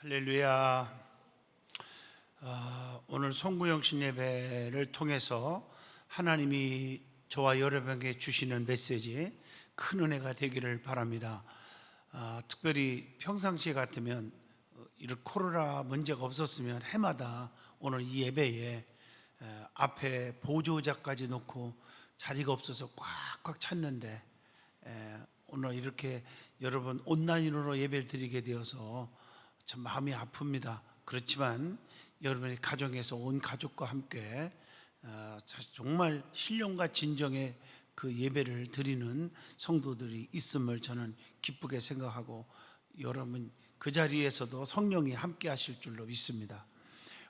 할렐루야. 오늘 송구영신 예배를 통해서 하나님이 저와 여러분에게 주시는 메시지 큰 은혜가 되기를 바랍니다. 특별히 평상시에 같으면 이런 코로나 문제가 없었으면 해마다 오늘 이 예배에 앞에 보조자까지 놓고 자리가 없어서 꽉꽉 찼는데 오늘 이렇게 여러분 온라인으로 예배를 드리게 되어서 참 마음이 아픕니다. 그렇지만 여러분의 가정에서 온 가족과 함께 정말 신령과 진정의 그 예배를 드리는 성도들이 있음을 저는 기쁘게 생각하고 여러분 그 자리에서도 성령이 함께 하실 줄로 믿습니다.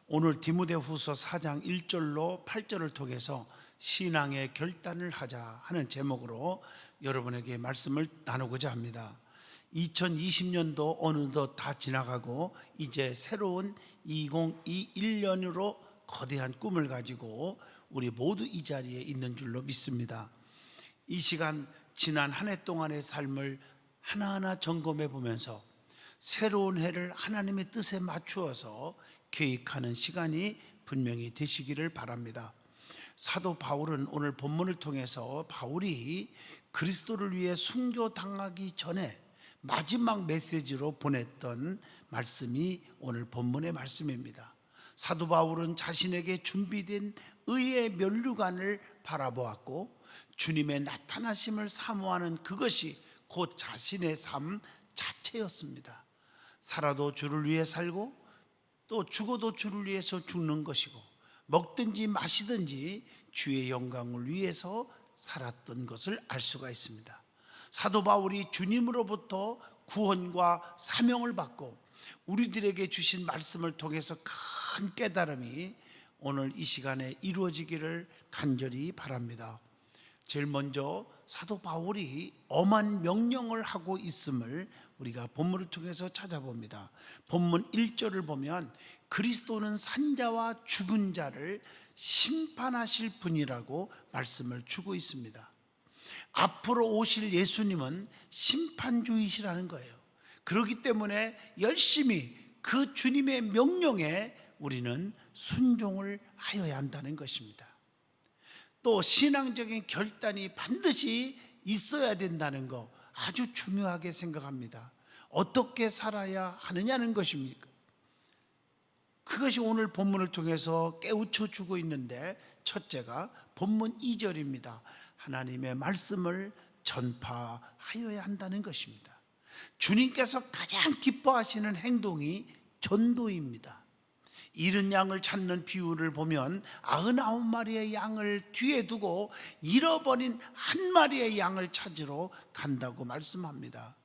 오늘 디모데후서 4장 1절로 8절을 통해서 신앙의 결단을 하자 하는 제목으로 여러분에게 말씀을 나누고자 합니다. 2020년도 어느덧 다 지나가고 이제 새로운 2021년으로 거대한 꿈을 가지고 우리 모두 이 자리에 있는 줄로 믿습니다. 이 시간 지난 한 해 동안의 삶을 하나하나 점검해 보면서 새로운 해를 하나님의 뜻에 맞추어서 계획하는 시간이 분명히 되시기를 바랍니다. 사도 바울은 오늘 본문을 통해서 바울이 그리스도를 위해 순교당하기 전에 마지막 메시지로 보냈던 말씀이 오늘 본문의 말씀입니다. 사도 바울은 자신에게 준비된 의의 면류관을 바라보았고 주님의 나타나심을 사모하는 그것이 곧 자신의 삶 자체였습니다. 살아도 주를 위해 살고 또 죽어도 주를 위해서 죽는 것이고 먹든지 마시든지 주의 영광을 위해서 살았던 것을 알 수가 있습니다. 사도 바울이 주님으로부터 구원과 사명을 받고 우리들에게 주신 말씀을 통해서 큰 깨달음이 오늘 이 시간에 이루어지기를 간절히 바랍니다. 제일 먼저 사도 바울이 엄한 명령을 하고 있음을 우리가 본문을 통해서 찾아봅니다. 본문 1절을 보면 그리스도는 산자와 죽은 자를 심판하실 분이라고 말씀을 주고 있습니다. 앞으로 오실 예수님은 심판주이시라는 거예요. 그렇기 때문에 열심히 그 주님의 명령에 우리는 순종을 하여야 한다는 것입니다. 또 신앙적인 결단이 반드시 있어야 된다는 거 아주 중요하게 생각합니다. 어떻게 살아야 하느냐는 것입니까? 그것이 오늘 본문을 통해서 깨우쳐 주고 있는데 첫째가 본문 2절입니다. 하나님의 말씀을 전파하여야 한다는 것입니다. 주님께서 가장 기뻐하시는 행동이 전도입니다. 잃은 양을 찾는 비유를 보면 99마리의 양을 뒤에 두고 잃어버린 한 마리의 양을 찾으러 간다고 말씀합니다.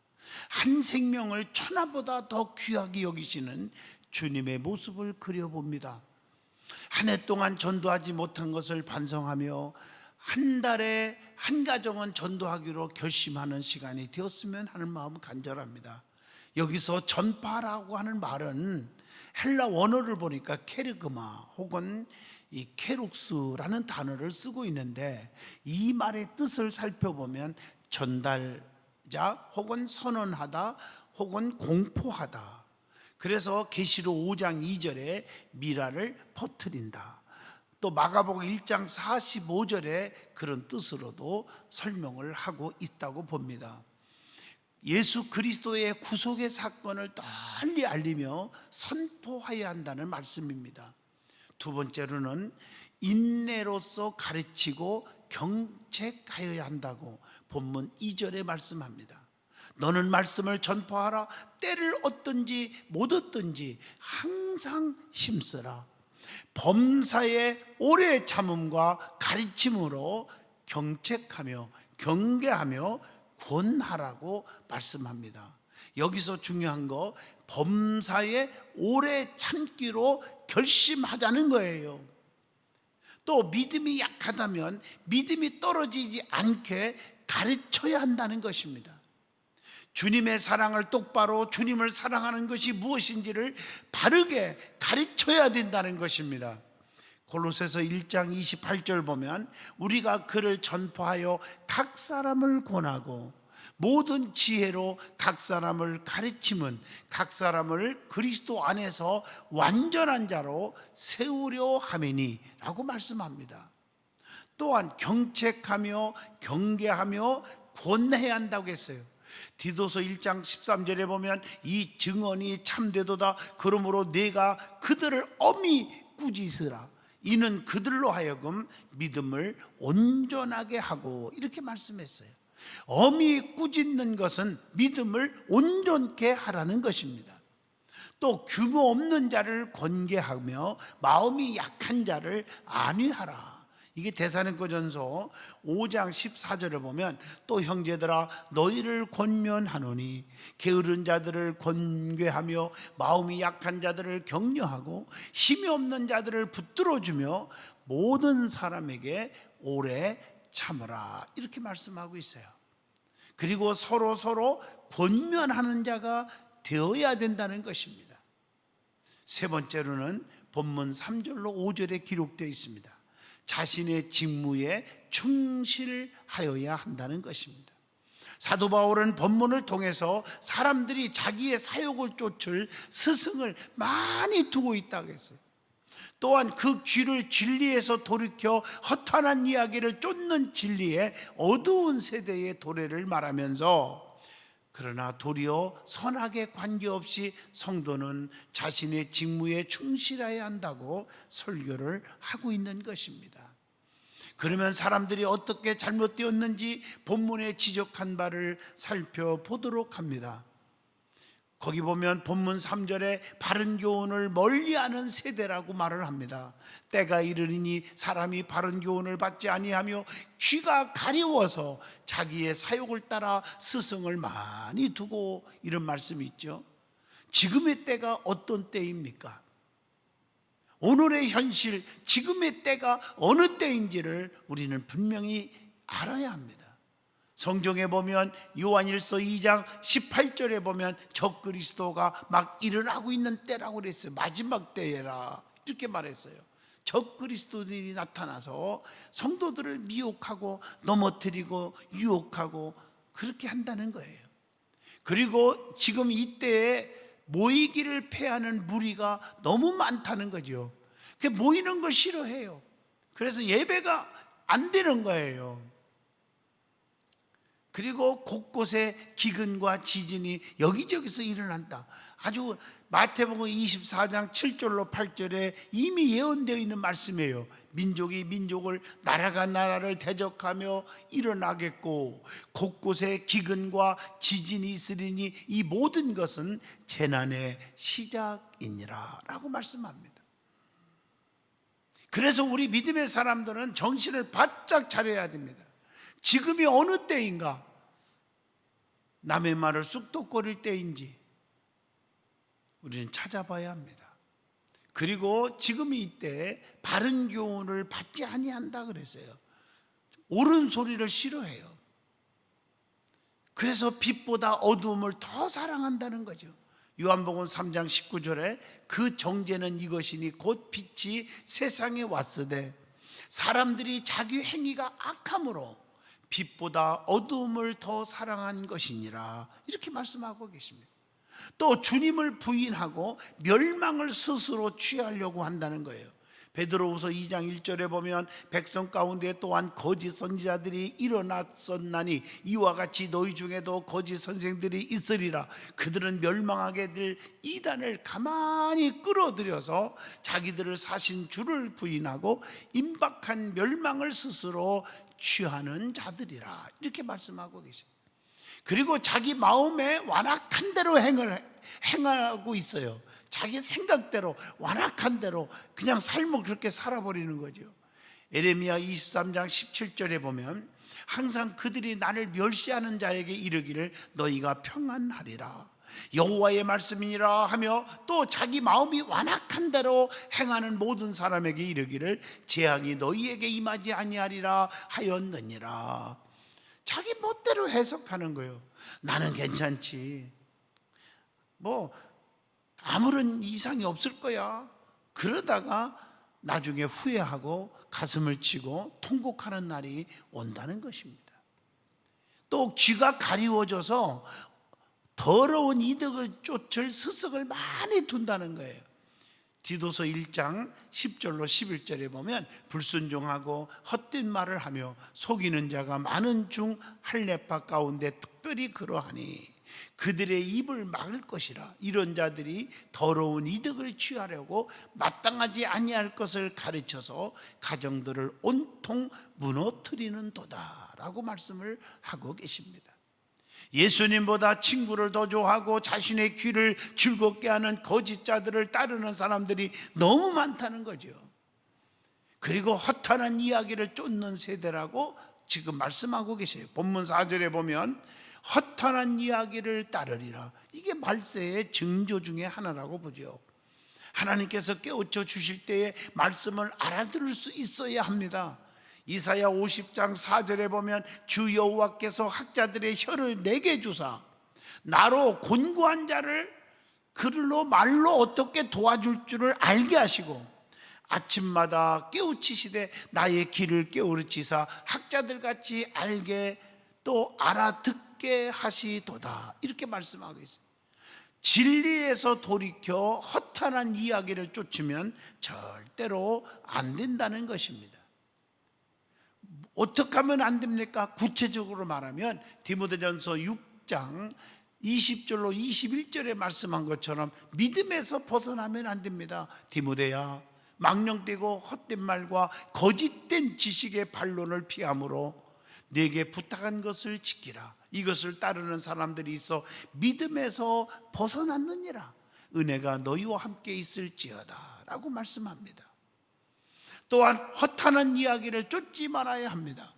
한 생명을 천하보다 더 귀하게 여기시는 주님의 모습을 그려봅니다. 한 해 동안 전도하지 못한 것을 반성하며 한 달에 한 가정은 전도하기로 결심하는 시간이 되었으면 하는 마음 간절합니다. 여기서 전파라고 하는 말은 헬라 원어를 보니까 케르그마 혹은 이 케룩스라는 단어를 쓰고 있는데 이 말의 뜻을 살펴보면 전달자 혹은 선언하다 혹은 공포하다. 그래서 계시록 5장 2절에 미라를 퍼뜨린다. 또 마가복음 1장 45절에 그런 뜻으로도 설명을 하고 있다고 봅니다. 예수 그리스도의 구속의 사건을 널리 알리며 선포해야 한다는 말씀입니다. 두 번째로는 인내로서 가르치고 경책하여야 한다고 본문 2절에 말씀합니다. 너는 말씀을 전파하라. 때를 얻든지 못 얻든지 항상 힘쓰라. 범사의 오래 참음과 가르침으로 경책하며 경계하며 권하라고 말씀합니다. 여기서 중요한 거 범사의 오래 참기로 결심하자는 거예요. 또 믿음이 약하다면 믿음이 떨어지지 않게 가르쳐야 한다는 것입니다. 주님의 사랑을 똑바로 주님을 사랑하는 것이 무엇인지를 바르게 가르쳐야 된다는 것입니다. 골로새서 1장 28절 보면 우리가 그를 전파하여 각 사람을 권하고 모든 지혜로 각 사람을 가르침은 각 사람을 그리스도 안에서 완전한 자로 세우려 함이니 라고 말씀합니다. 또한 경책하며 경계하며 권해야 한다고 했어요. 디도서 1장 13절에 보면 이 증언이 참되도다. 그러므로 내가 그들을 엄히 꾸짖으라. 이는 그들로 하여금 믿음을 온전하게 하고, 이렇게 말씀했어요. 엄히 꾸짖는 것은 믿음을 온전케 하라는 것입니다. 또 규모 없는 자를 권계하며 마음이 약한 자를 안위하라. 이게 데살로니가전서 5장 14절을 보면 또 형제들아 너희를 권면하노니 게으른 자들을 권괴하며 마음이 약한 자들을 격려하고 힘이 없는 자들을 붙들어주며 모든 사람에게 오래 참으라. 이렇게 말씀하고 있어요. 그리고 서로 권면하는 자가 되어야 된다는 것입니다. 세 번째로는 본문 3절로 5절에 기록되어 있습니다. 자신의 직무에 충실하여야 한다는 것입니다. 사도 바울은 본문을 통해서 사람들이 자기의 사욕을 쫓을 스승을 많이 두고 있다고 했어요. 또한 그 귀를 진리에서 돌이켜 허탄한 이야기를 쫓는 진리의 어두운 세대의 도래를 말하면서, 그러나 도리어 선악에 관계없이 성도는 자신의 직무에 충실해야 한다고 설교를 하고 있는 것입니다. 그러면 사람들이 어떻게 잘못되었는지 본문에 지적한 바를 살펴보도록 합니다. 거기 보면 본문 3절에 바른 교훈을 멀리하는 세대라고 말을 합니다. 때가 이르리니 사람이 바른 교훈을 받지 아니하며 귀가 가려워서 자기의 사욕을 따라 스승을 많이 두고, 이런 말씀이 있죠. 지금의 때가 어떤 때입니까? 오늘의 현실, 지금의 때가 어느 때인지를 우리는 분명히 알아야 합니다. 성경에 보면 요한일서 2장 18절에 보면 적그리스도가 막 일어나고 있는 때라고 그랬어요. 마지막 때라 이렇게 말했어요. 적그리스도들이 나타나서 성도들을 미혹하고 넘어뜨리고 유혹하고 그렇게 한다는 거예요. 그리고 지금 이때에 모이기를 패하는 무리가 너무 많다는 거죠. 모이는 걸 싫어해요. 그래서 예배가 안 되는 거예요. 그리고 곳곳에 기근과 지진이 여기저기서 일어난다. 아주 마태복음 24장 7절로 8절에 이미 예언되어 있는 말씀이에요. 민족이 민족을, 나라가 나라를 대적하며 일어나겠고 곳곳에 기근과 지진이 있으리니 이 모든 것은 재난의 시작이니라 라고 말씀합니다. 그래서 우리 믿음의 사람들은 정신을 바짝 차려야 됩니다. 지금이 어느 때인가? 남의 말을 쑥덕거릴 때인지 우리는 찾아봐야 합니다. 그리고 지금 이때 바른 교훈을 받지 아니한다 그랬어요. 옳은 소리를 싫어해요. 그래서 빛보다 어두움을 더 사랑한다는 거죠. 요한복음 3장 19절에 그 정죄는 이것이니 곧 빛이 세상에 왔으되 사람들이 자기 행위가 악함으로 빛보다 어두움을 더 사랑한 것이니라, 이렇게 말씀하고 계십니다. 또 주님을 부인하고 멸망을 스스로 취하려고 한다는 거예요. 베드로후서 2장 1절에 보면 백성 가운데 또한 거짓 선지자들이 일어났었나니 이와 같이 너희 중에도 거짓 선생들이 있으리라. 그들은 멸망하게 될 이단을 가만히 끌어들여서 자기들을 사신 주를 부인하고 임박한 멸망을 스스로 취하는 자들이라, 이렇게 말씀하고 계십니다. 그리고 자기 마음에 완악한 대로 행하고 있어요. 자기 생각대로 완악한 대로 그냥 삶을 그렇게 살아버리는 거죠. 에레미야 23장 17절에 보면 항상 그들이 나를 멸시하는 자에게 이르기를 너희가 평안하리라 여호와의 말씀이니라 하며, 또 자기 마음이 완악한 대로 행하는 모든 사람에게 이르기를 재앙이 너희에게 임하지 아니하리라 하였느니라. 자기 멋대로 해석하는 거예요. 나는 괜찮지, 뭐 아무런 이상이 없을 거야. 그러다가 나중에 후회하고 가슴을 치고 통곡하는 날이 온다는 것입니다. 또 귀가 가리워져서 더러운 이득을 쫓을 스승을 많이 둔다는 거예요. 디도서 1장 10절로 11절에 보면 불순종하고 헛된 말을 하며 속이는 자가 많은 중 할례파 가운데 특별히 그러하니 그들의 입을 막을 것이라. 이런 자들이 더러운 이득을 취하려고 마땅하지 아니할 것을 가르쳐서 가정들을 온통 무너뜨리는 도다라고 말씀을 하고 계십니다. 예수님보다 친구를 더 좋아하고 자신의 귀를 즐겁게 하는 거짓자들을 따르는 사람들이 너무 많다는 거죠. 그리고 허탄한 이야기를 쫓는 세대라고 지금 말씀하고 계세요. 본문 4절에 보면 허탄한 이야기를 따르리라. 이게 말세의 징조 중에 하나라고 보죠. 하나님께서 깨우쳐 주실 때에 말씀을 알아들을 수 있어야 합니다. 이사야 50장 4절에 보면 주 여호와께서 학자들의 혀를 내게 주사 나로 곤고한 자를 글로 말로 어떻게 도와줄 줄을 알게 하시고 아침마다 깨우치시되 나의 귀를 깨우르치사 학자들 같이 알게 또 알아듣게 하시도다. 이렇게 말씀하고 있어요. 진리에서 돌이켜 허탄한 이야기를 쫓으면 절대로 안 된다는 것입니다. 어떻게 하면 안 됩니까? 구체적으로 말하면 디모데전서 6장 20절로 21절에 말씀한 것처럼 믿음에서 벗어나면 안 됩니다. 디모데야, 망령되고 헛된 말과 거짓된 지식의 반론을 피함으로 내게 부탁한 것을 지키라. 이것을 따르는 사람들이 있어 믿음에서 벗어났느니라. 은혜가 너희와 함께 있을지어다 라고 말씀합니다. 또한 허탄한 이야기를 쫓지 말아야 합니다.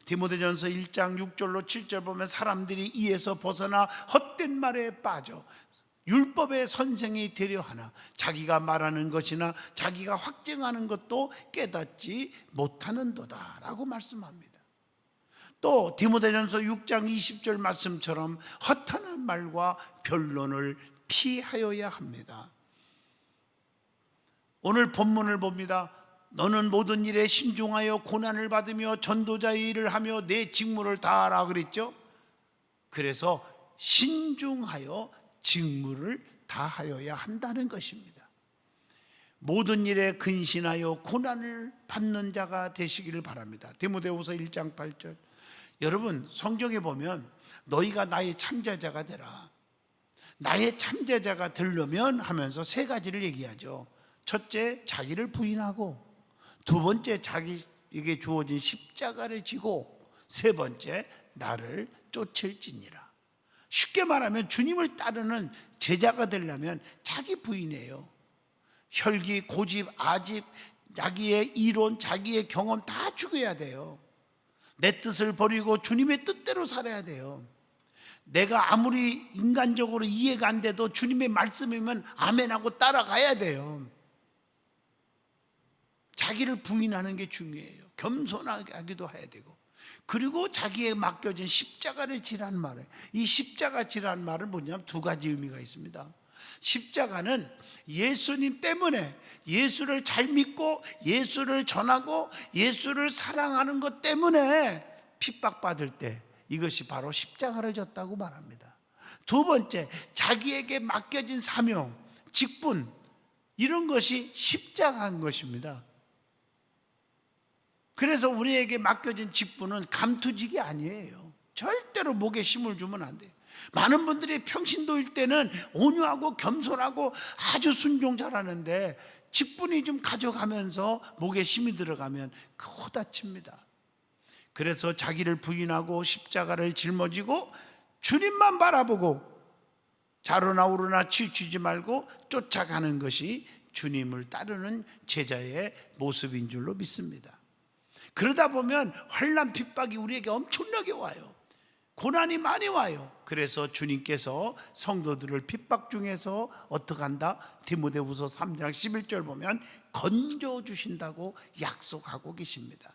디모데전서 1장 6절로 7절 보면 사람들이 이에서 벗어나 헛된 말에 빠져 율법의 선생이 되려 하나 자기가 말하는 것이나 자기가 확증하는 것도 깨닫지 못하는도다 라고 말씀합니다. 또 디모데전서 6장 20절 말씀처럼 허탄한 말과 변론을 피하여야 합니다. 오늘 본문을 봅니다. 너는 모든 일에 신중하여 고난을 받으며 전도자의 일을 하며 내 직무를 다하라 그랬죠. 그래서 신중하여 직무를 다하여야 한다는 것입니다. 모든 일에 근신하여 고난을 받는 자가 되시기를 바랍니다. 디모데후서 1장 8절. 여러분 성경에 보면 너희가 나의 참제자가 되라. 나의 참제자가 되려면 하면서 세 가지를 얘기하죠. 첫째, 자기를 부인하고, 두 번째, 자기에게 주어진 십자가를 지고, 세 번째, 나를 쫓을지니라. 쉽게 말하면 주님을 따르는 제자가 되려면 자기 부인이에요. 혈기, 고집, 아집, 자기의 이론, 자기의 경험 다 죽여야 돼요. 내 뜻을 버리고 주님의 뜻대로 살아야 돼요. 내가 아무리 인간적으로 이해가 안 돼도 주님의 말씀이면 아멘하고 따라가야 돼요. 자기를 부인하는 게 중요해요. 겸손하기도 해야 되고, 그리고 자기에 맡겨진 십자가를 지라는 말이에요. 이 십자가 지라는 말은 뭐냐면 두 가지 의미가 있습니다. 십자가는 예수님 때문에, 예수를 잘 믿고 예수를 전하고 예수를 사랑하는 것 때문에 핍박받을 때 이것이 바로 십자가를 졌다고 말합니다. 두 번째, 자기에게 맡겨진 사명, 직분, 이런 것이 십자가인 것입니다. 그래서 우리에게 맡겨진 직분은 감투직이 아니에요. 절대로 목에 힘을 주면 안 돼요. 많은 분들이 평신도일 때는 온유하고 겸손하고 아주 순종 잘하는데 직분이 좀 가져가면서 목에 힘이 들어가면 코 다칩니다. 그래서 자기를 부인하고 십자가를 짊어지고 주님만 바라보고 좌로나 우로나 치우치지 말고 쫓아가는 것이 주님을 따르는 제자의 모습인 줄로 믿습니다. 그러다 보면 환난 핍박이 우리에게 엄청나게 와요. 고난이 많이 와요. 그래서 주님께서 성도들을 핍박 중에서 어떻게 한다? 디모데후서 3장 11절 보면 건져주신다고 약속하고 계십니다.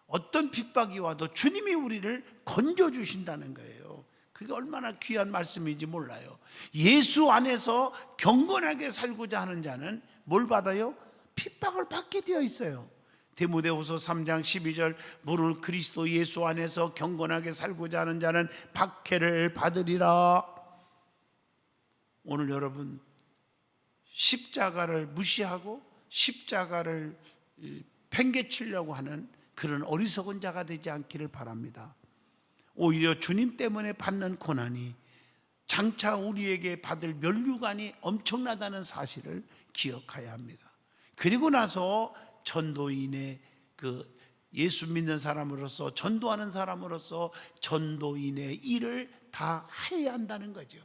어떤 핍박이 와도 주님이 우리를 건져주신다는 거예요. 그게 얼마나 귀한 말씀인지 몰라요. 예수 안에서 경건하게 살고자 하는 자는 뭘 받아요? 핍박을 받게 되어 있어요. 디모데후서 3장 12절 무릇 그리스도 예수 안에서 경건하게 살고자 하는 자는 박해를 받으리라. 오늘 여러분 십자가를 무시하고 십자가를 팽개치려고 하는 그런 어리석은 자가 되지 않기를 바랍니다. 오히려 주님 때문에 받는 고난이 장차 우리에게 받을 면류관이 엄청나다는 사실을 기억해야 합니다. 그리고 나서 전도인의 예수 믿는 사람으로서 전도하는 사람으로서 전도인의 일을 다 해야 한다는 거죠.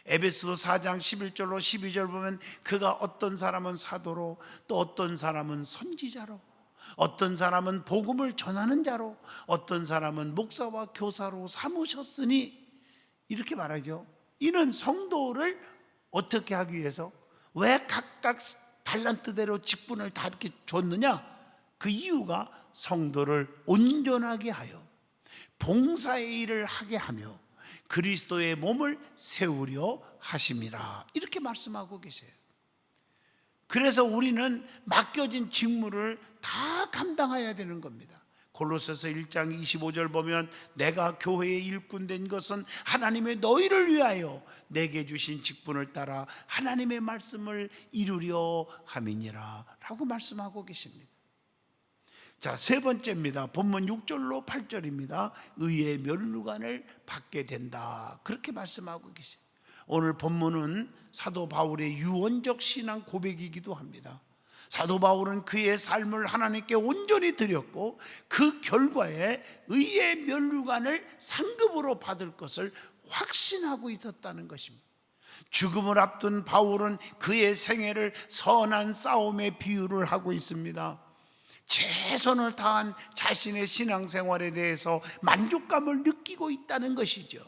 에베소서 4장 11절로 12절 보면 그가 어떤 사람은 사도로 또 어떤 사람은 선지자로 어떤 사람은 복음을 전하는 자로 어떤 사람은 목사와 교사로 삼으셨으니 이렇게 말하죠. 이는 성도를 어떻게 하기 위해서 왜 각각 달란트대로 직분을 다 이렇게 줬느냐? 그 이유가 성도를 온전하게 하여 봉사의 일을 하게 하며 그리스도의 몸을 세우려 하심이라 이렇게 말씀하고 계세요. 그래서 우리는 맡겨진 직무를 다 감당해야 되는 겁니다. 골로새서 1장 25절 보면 내가 교회의 일꾼 된 것은 하나님의 너희를 위하여 내게 주신 직분을 따라 하나님의 말씀을 이루려 함이니라 라고 말씀하고 계십니다. 자, 세 번째입니다. 본문 6절로 8절입니다. 의의 면류관을 받게 된다 그렇게 말씀하고 계세요. 오늘 본문은 사도 바울의 유언적 신앙 고백이기도 합니다. 사도 바울은 그의 삶을 하나님께 온전히 드렸고 그 결과에 의의 면류관을 상급으로 받을 것을 확신하고 있었다는 것입니다. 죽음을 앞둔 바울은 그의 생애를 선한 싸움의 비유를 하고 있습니다. 최선을 다한 자신의 신앙생활에 대해서 만족감을 느끼고 있다는 것이죠.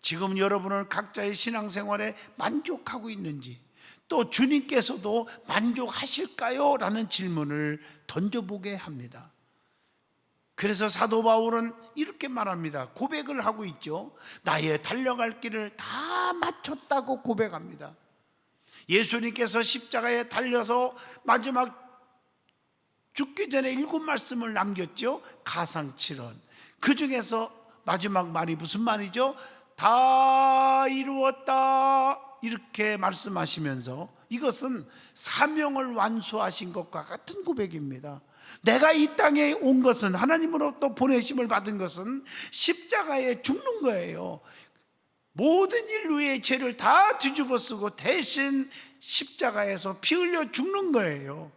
지금 여러분은 각자의 신앙생활에 만족하고 있는지 또 주님께서도 만족하실까요? 라는 질문을 던져보게 합니다. 그래서 사도 바울은 이렇게 말합니다. 고백을 하고 있죠. 나의 달려갈 길을 다 마쳤다고 고백합니다. 예수님께서 십자가에 달려서 마지막 죽기 전에 7말씀을 남겼죠. 가상칠언. 그 중에서 마지막 말이 무슨 말이죠? 다 이루었다 이렇게 말씀하시면서 이것은 사명을 완수하신 것과 같은 고백입니다. 내가 이 땅에 온 것은 하나님으로부터 보내심을 받은 것은 십자가에 죽는 거예요. 모든 인류의 죄를 다 뒤집어 쓰고 대신 십자가에서 피 흘려 죽는 거예요.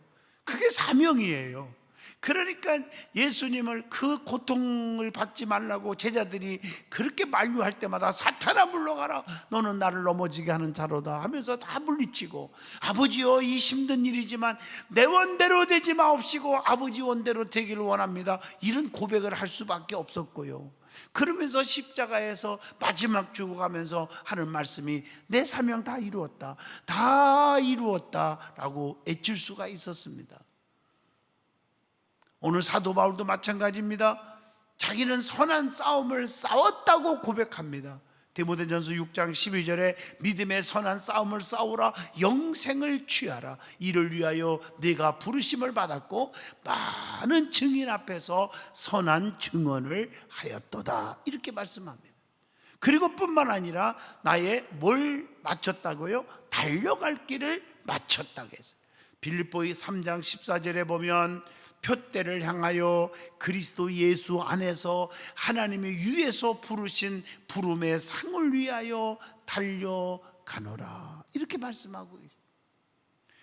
그게 사명이에요. 그러니까 예수님을 그 고통을 받지 말라고 제자들이 그렇게 만류할 때마다 사탄아 물러가라 너는 나를 넘어지게 하는 자로다 하면서 다 물리치고 아버지여 이 힘든 일이지만 내 원대로 되지 마옵시고 아버지 원대로 되기를 원합니다 이런 고백을 할 수밖에 없었고요. 그러면서 십자가에서 마지막 죽어가면서 하는 말씀이 내 사명 다 이루었다 다 이루었다 라고 애칠 수가 있었습니다. 오늘 사도 바울도 마찬가지입니다. 자기는 선한 싸움을 싸웠다고 고백합니다. 디모데전서 6장 12절에 믿음의 선한 싸움을 싸우라 영생을 취하라 이를 위하여 네가 부르심을 받았고 많은 증인 앞에서 선한 증언을 하였도다 이렇게 말씀합니다. 그리고 뿐만 아니라 나의 뭘 마쳤다고요? 달려갈 길을 마쳤다고 했어요. 빌립보의 3장 14절에 보면 표대를 향하여 그리스도 예수 안에서 하나님의 위에서 부르신 부름의 상을 위하여 달려가노라 이렇게 말씀하고 있어요.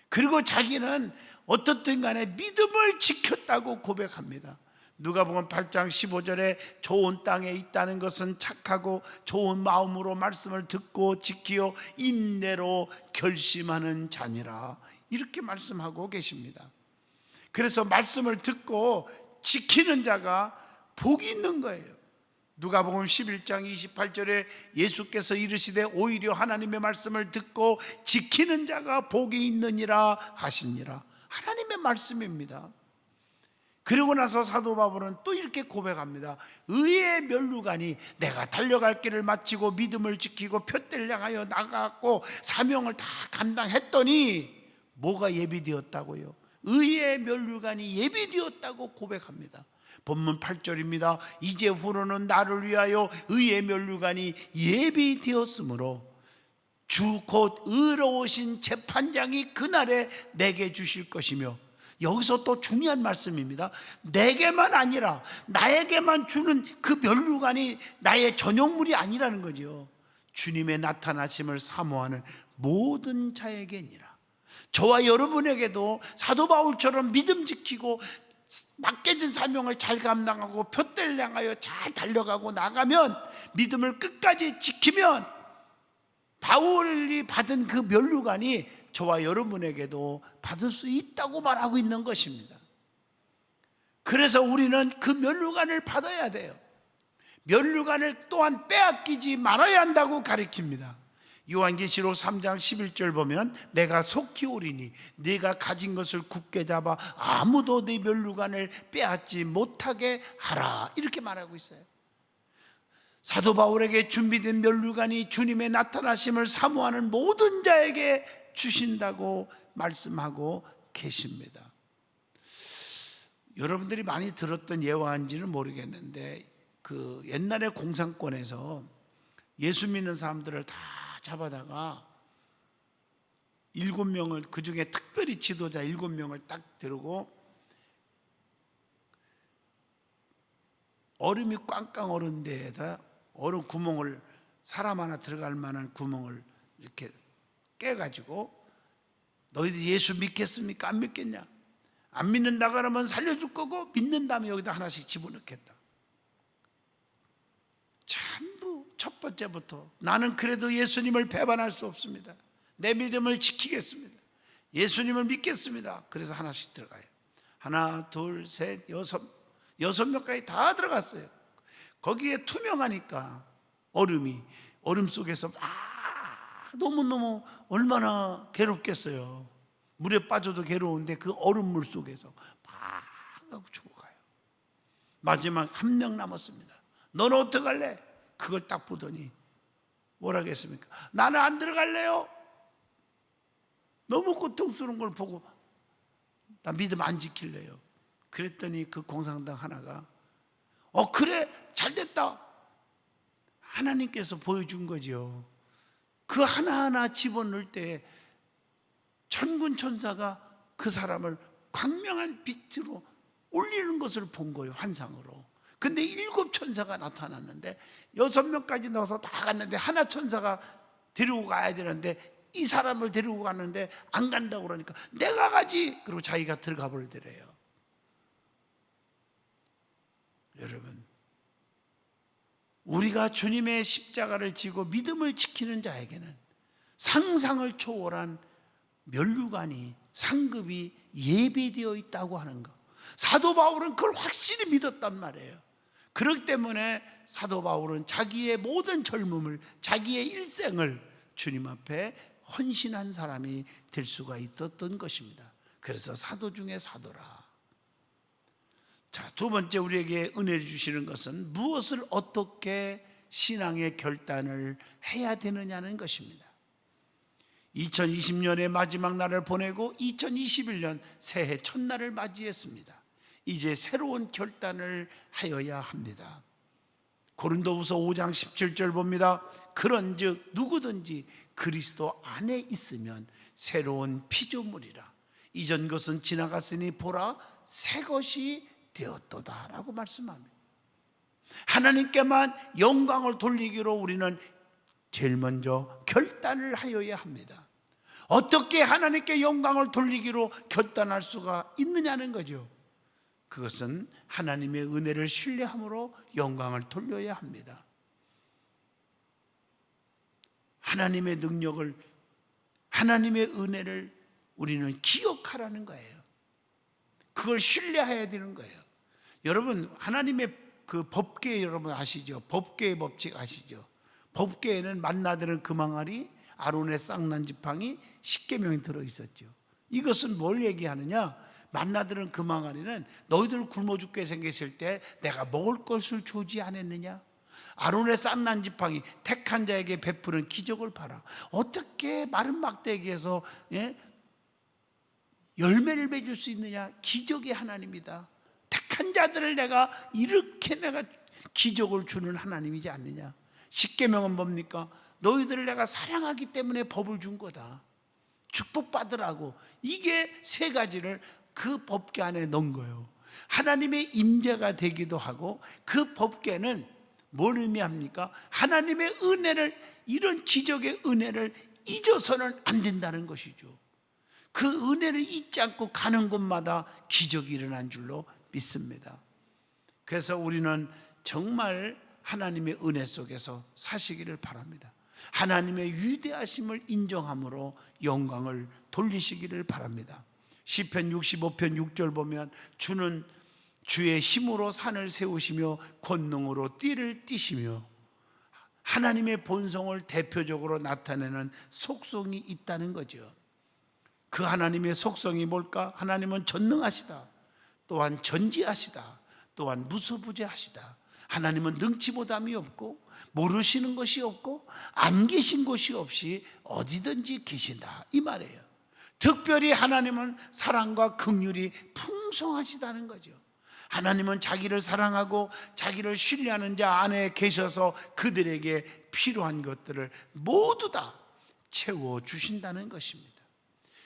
그리고 자기는 어떻든 간에 믿음을 지켰다고 고백합니다. 누가복음 8장 15절에 좋은 땅에 있다는 것은 착하고 좋은 마음으로 말씀을 듣고 지키어 인내로 결심하는 자니라 이렇게 말씀하고 계십니다. 그래서 말씀을 듣고 지키는 자가 복이 있는 거예요. 누가복음 11장 28절에 예수께서 이르시되 오히려 하나님의 말씀을 듣고 지키는 자가 복이 있느니라 하시니라. 하나님의 말씀입니다. 그리고 나서 사도 바울은 또 이렇게 고백합니다. 의의 면류관이 내가 달려갈 길을 마치고 믿음을 지키고 표대를 향하여 나가고 사명을 다 감당했더니 뭐가 예비되었다고요? 의의 면류관이 예비되었다고 고백합니다. 본문 8절입니다. 이제후로는 나를 위하여 의의 면류관이 예비되었으므로 주 곧 의로우신 재판장이 그날에 내게 주실 것이며, 여기서 또 중요한 말씀입니다. 내게만 아니라 나에게만 주는 그 면류관이 나의 전용물이 아니라는 거죠. 주님의 나타나심을 사모하는 모든 자에게니라. 저와 여러분에게도 사도 바울처럼 믿음 지키고 맡겨진 사명을 잘 감당하고 표대를 향하여 잘 달려가고 나가면, 믿음을 끝까지 지키면 바울이 받은 그 면류관이 저와 여러분에게도 받을 수 있다고 말하고 있는 것입니다. 그래서 우리는 그 면류관을 받아야 돼요. 면류관을 또한 빼앗기지 말아야 한다고 가르칩니다. 요한계시록 3장 11절 보면 내가 속히 오리니 네가 가진 것을 굳게 잡아 아무도 네 면류관을 빼앗지 못하게 하라, 이렇게 말하고 있어요. 사도 바울에게 준비된 면류관이 주님의 나타나심을 사모하는 모든 자에게 주신다고 말씀하고 계십니다. 여러분들이 많이 들었던 예화인지는 모르겠는데, 그 옛날에 공산권에서 예수 믿는 사람들을 다 잡아다가 7명을, 그 중에 특별히 지도자 7명을 딱 데리고 얼음이 꽝꽝 얼은 데에다 얼음 구멍을, 사람 하나 들어갈 만한 구멍을 이렇게 깨가지고 너희들 예수 믿겠습니까? 안 믿겠냐? 안 믿는다 그러면 살려줄 거고, 믿는다면 여기다 하나씩 집어넣겠다. 전부 첫 번째부터 나는 그래도 예수님을 배반할 수 없습니다. 내 믿음을 지키겠습니다. 예수님을 믿겠습니다. 그래서 하나씩 들어가요. 하나, 둘, 셋, 여섯 명까지 다 들어갔어요. 거기에 투명하니까 얼음 속에서 너무너무 얼마나 괴롭겠어요. 물에 빠져도 괴로운데 그 얼음물 속에서 막 하고 죽어가요. 마지막 한 명 남았습니다. 너는 어떡할래? 그걸 딱 보더니 뭐라겠습니까? 나는 안 들어갈래요. 너무 고통스러운 걸 보고 나 믿음 안 지킬래요. 그랬더니 그 공산당 하나가 그래 잘됐다, 하나님께서 보여준 거죠. 그 하나하나 집어넣을 때 천군 천사가 그 사람을 광명한 빛으로 올리는 것을 본 거예요, 환상으로. 근데 7 천사가 나타났는데 6명까지 넣어서 다 갔는데 하나 천사가 데리고 가야 되는데 이 사람을 데리고 갔는데 안 간다고 그러니까 내가 가지, 그리고 자기가 들어가 버리더래요. 여러분, 우리가 주님의 십자가를 지고 믿음을 지키는 자에게는 상상을 초월한 면류관이, 상급이 예비되어 있다고 하는 것, 사도 바울은 그걸 확실히 믿었단 말이에요. 그렇기 때문에 사도 바울은 자기의 모든 젊음을, 자기의 일생을 주님 앞에 헌신한 사람이 될 수가 있었던 것입니다. 그래서 사도 중에 사도라. 자, 두 번째 우리에게 은혜를 주시는 것은 무엇을 어떻게 신앙의 결단을 해야 되느냐는 것입니다. 2020년의 마지막 날을 보내고 2021년 새해 첫날을 맞이했습니다. 이제 새로운 결단을 하여야 합니다. 고린도후서 5장 17절 봅니다. 그런즉 누구든지 그리스도 안에 있으면 새로운 피조물이라. 이전 것은 지나갔으니 보라 새 것이 되었도다 라고 말씀합니다. 하나님께만 영광을 돌리기로 우리는 제일 먼저 결단을 하여야 합니다. 어떻게 하나님께 영광을 돌리기로 결단할 수가 있느냐는 거죠. 그것은 하나님의 은혜를 신뢰함으로 영광을 돌려야 합니다. 하나님의 능력을, 하나님의 은혜를 우리는 기억하라는 거예요. 그걸 신뢰해야 되는 거예요. 여러분, 하나님의 그 법궤 여러분 아시죠? 법궤의 법칙 아시죠? 법궤에는 만나들은 금항아리, 아론의 쌍난 지팡이, 십계명이 들어있었죠. 이것은 뭘 얘기하느냐? 만나들은 금항아리는 너희들 굶어 죽게 생겼을 때 내가 먹을 것을 주지 않았느냐? 아론의 쌍난 지팡이, 택한 자에게 베푸는 기적을 봐라. 어떻게 마른 막대기에서 열매를 맺을 수 있느냐? 기적의 하나님이다. 택한 자들을 내가 기적을 주는 하나님이지 않느냐? 십계명은 뭡니까? 너희들을 내가 사랑하기 때문에 법을 준 거다. 축복받으라고. 이게 세 가지를 그 법궤 안에 넣은 거예요. 하나님의 임재가 되기도 하고, 그 법궤는 뭘 의미합니까? 하나님의 은혜를, 이런 기적의 은혜를 잊어서는 안 된다는 것이죠. 그 은혜를 잊지 않고 가는 곳마다 기적이 일어난 줄로 믿습니다. 그래서 우리는 정말 하나님의 은혜 속에서 사시기를 바랍니다. 하나님의 위대하심을 인정함으로 영광을 돌리시기를 바랍니다. 시편 65편 6절 보면 주는 주의 힘으로 산을 세우시며 권능으로 띠를 띠시며, 하나님의 본성을 대표적으로 나타내는 속성이 있다는 거죠. 그 하나님의 속성이 뭘까? 하나님은 전능하시다. 또한 전지하시다. 또한 무소부재하시다. 하나님은 능치보담이 없고 모르시는 것이 없고 안 계신 곳이 없이 어디든지 계신다, 이 말이에요. 특별히 하나님은 사랑과 긍휼이 풍성하시다는 거죠. 하나님은 자기를 사랑하고 자기를 신뢰하는 자 안에 계셔서 그들에게 필요한 것들을 모두 다 채워주신다는 것입니다.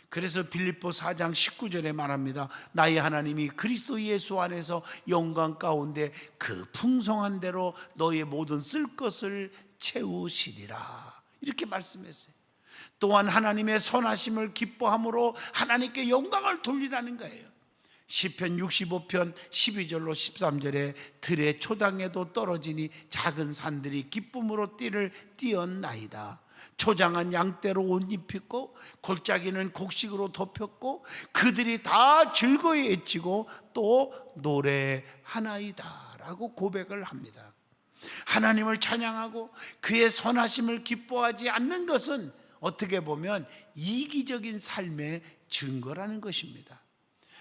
그래서 빌립보 4장 19절에 말합니다. 나의 하나님이 그리스도 예수 안에서 영광 가운데 그 풍성한 대로 너의 모든 쓸 것을 채우시리라, 이렇게 말씀했어요. 또한 하나님의 선하심을 기뻐함으로 하나님께 영광을 돌리라는 거예요. 시편 65편 12절로 13절에 들의 초당에도 떨어지니 작은 산들이 기쁨으로 띠를 띠었나이다. 초장한 양떼로 옷 입혔고 골짜기는 곡식으로 덮였고 그들이 다 즐거이 외치고 또 노래하나이다 라고 고백을 합니다. 하나님을 찬양하고 그의 선하심을 기뻐하지 않는 것은 어떻게 보면 이기적인 삶의 증거라는 것입니다.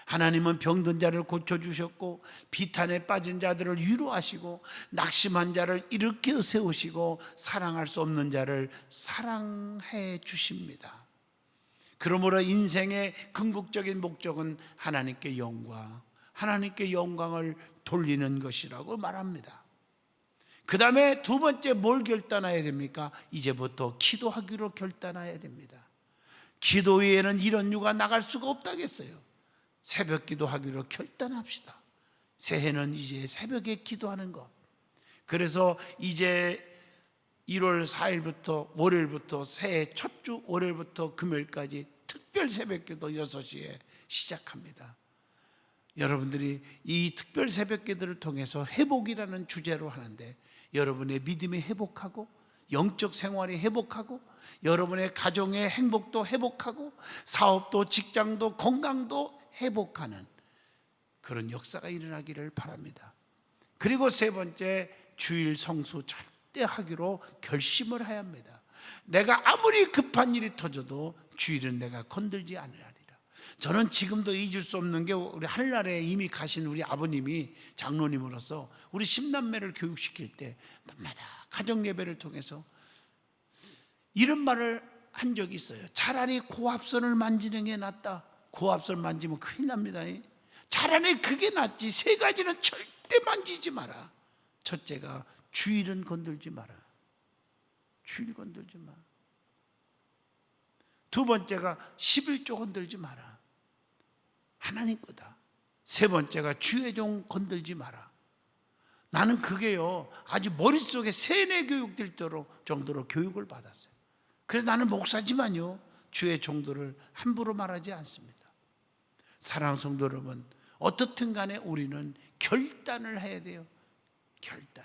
하나님은 병든 자를 고쳐주셨고 비탄에 빠진 자들을 위로하시고 낙심한 자를 일으켜 세우시고 사랑할 수 없는 자를 사랑해 주십니다. 그러므로 인생의 궁극적인 목적은 하나님께 영광을 돌리는 것이라고 말합니다. 그 다음에 두 번째 뭘 결단해야 됩니까? 이제부터 기도하기로 결단해야 됩니다. 기도 외에는 이런 유가 나갈 수가 없다겠어요. 새벽 기도하기로 결단합시다. 새해는 이제 새벽에 기도하는 것. 그래서 이제 1월 4일부터 월요일부터 새해 첫 주 월요일부터 금요일까지 특별 새벽 기도 6시에 시작합니다. 여러분들이 이 특별 새벽 기도를 통해서 회복이라는 주제로 하는데, 여러분의 믿음이 회복하고 영적 생활이 회복하고 여러분의 가정의 행복도 회복하고 사업도 직장도 건강도 회복하는 그런 역사가 일어나기를 바랍니다. 그리고 세 번째, 주일 성수 절대 하기로 결심을 해야 합니다. 내가 아무리 급한 일이 터져도 주일은 내가 건들지 않으리라. 저는 지금도 잊을 수 없는 게, 우리 하늘나라에 이미 가신 우리 아버님이 장로님으로서 우리 10남매를 교육시킬 때 날마다 가정 예배를 통해서 이런 말을 한 적이 있어요. 차라리 고압선을 만지는 게 낫다. 고압선 만지면 큰일 납니다. 차라리 그게 낫지. 세 가지는 절대 만지지 마라. 첫째가 주일은 건들지 마라. 주일 건들지 마. 두 번째가 11조 건들지 마라. 하나님 거다. 세 번째가 주의 종 건들지 마라. 나는 그게요, 아주 머릿속에 세뇌 교육될 정도로 교육을 받았어요. 그래서 나는 목사지만요, 주의 종들을 함부로 말하지 않습니다. 사랑하는 성도 여러분, 어떻든 간에 우리는 결단을 해야 돼요. 결단.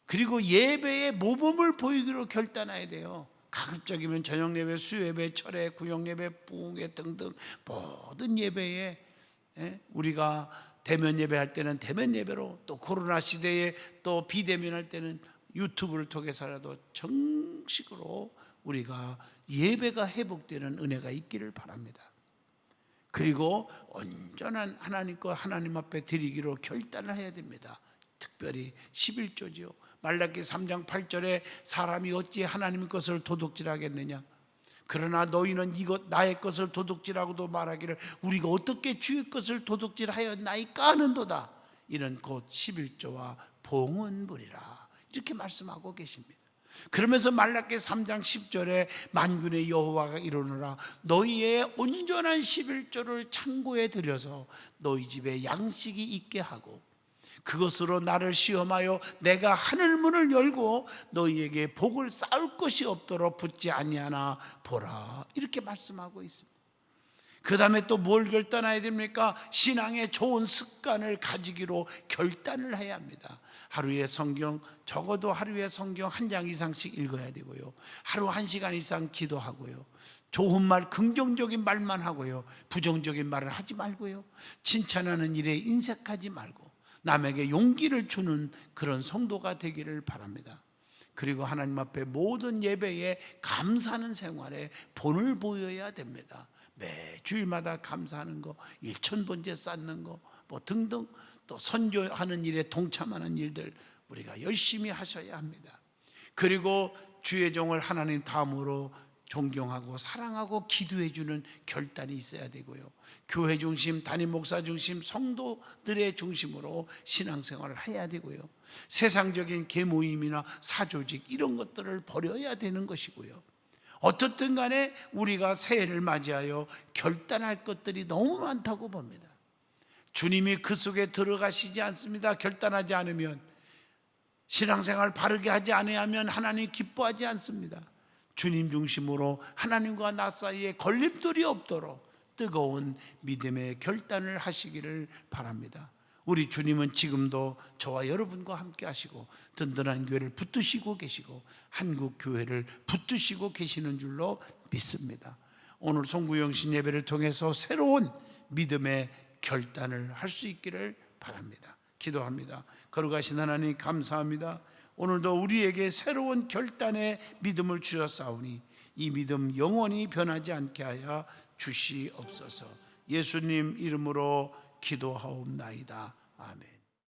그리고 예배에 모범을 보이기로 결단해야 돼요. 가급적이면 저녁 예배, 수요 예배, 철회, 구역 예배, 부흥회 등등 모든 예배에 우리가 대면 예배할 때는 대면 예배로, 또 코로나 시대에 또 비대면 할 때는 유튜브를 통해서라도 정식으로 우리가 예배가 회복되는 은혜가 있기를 바랍니다. 그리고 온전한 하나님과 하나님 앞에 드리기로 결단을 해야 됩니다. 특별히 11조지요. 말라기 3장 8절에 사람이 어찌 하나님 것을 도둑질하겠느냐. 그러나 너희는 이것 나의 것을 도둑질하고도 말하기를 우리가 어떻게 주의 것을 도둑질하였나이까 하는도다. 이는 곧 11조와 봉헌물이라. 이렇게 말씀하고 계십니다. 그러면서 말라기 3장 10절에 만군의 여호와가 이르노라 너희의 온전한 11조를 창고에 들여서 너희 집에 양식이 있게 하고 그것으로 나를 시험하여 내가 하늘문을 열고 너희에게 복을 쌓을 것이 없도록 붙지 아니하나 보라. 이렇게 말씀하고 있습니다. 그 다음에 또 뭘 결단해야 됩니까? 신앙의 좋은 습관을 가지기로 결단을 해야 합니다. 적어도 하루에 성경 한 장 이상씩 읽어야 되고요. 하루 1시간 이상 기도하고요. 좋은 말, 긍정적인 말만 하고요. 부정적인 말을 하지 말고요. 칭찬하는 일에 인색하지 말고 남에게 용기를 주는 그런 성도가 되기를 바랍니다. 그리고 하나님 앞에 모든 예배에 감사하는 생활에 본을 보여야 됩니다. 매 주일마다 감사하는 거, 일천번제 쌓는 거, 뭐 등등 또 선교하는 일에 동참하는 일들 우리가 열심히 하셔야 합니다. 그리고 주의 종을 하나님 다음으로 존경하고 사랑하고 기도해 주는 결단이 있어야 되고요. 교회 중심, 담임 목사 중심, 성도들의 중심으로 신앙생활을 해야 되고요. 세상적인 계모임이나 사조직 이런 것들을 버려야 되는 것이고요. 어떻든 간에 우리가 새해를 맞이하여 결단할 것들이 너무 많다고 봅니다. 주님이 그 속에 들어가시지 않습니다. 결단하지 않으면, 신앙생활 바르게 하지 않으면 하나님 기뻐하지 않습니다. 주님 중심으로 하나님과 나 사이에 걸림돌이 없도록 뜨거운 믿음의 결단을 하시기를 바랍니다. 우리 주님은 지금도 저와 여러분과 함께 하시고 든든한 교회를 붙드시고 계시고 한국 교회를 붙드시고 계시는 줄로 믿습니다. 오늘 송구영신 예배를 통해서 새로운 믿음의 결단을 할 수 있기를 바랍니다. 기도합니다. 거룩하신 하나님 감사합니다. 오늘도 우리에게 새로운 결단의 믿음을 주셨사오니 이 믿음 영원히 변하지 않게 하여 주시옵소서. 예수님 이름으로 기도하옵나이다. 아멘.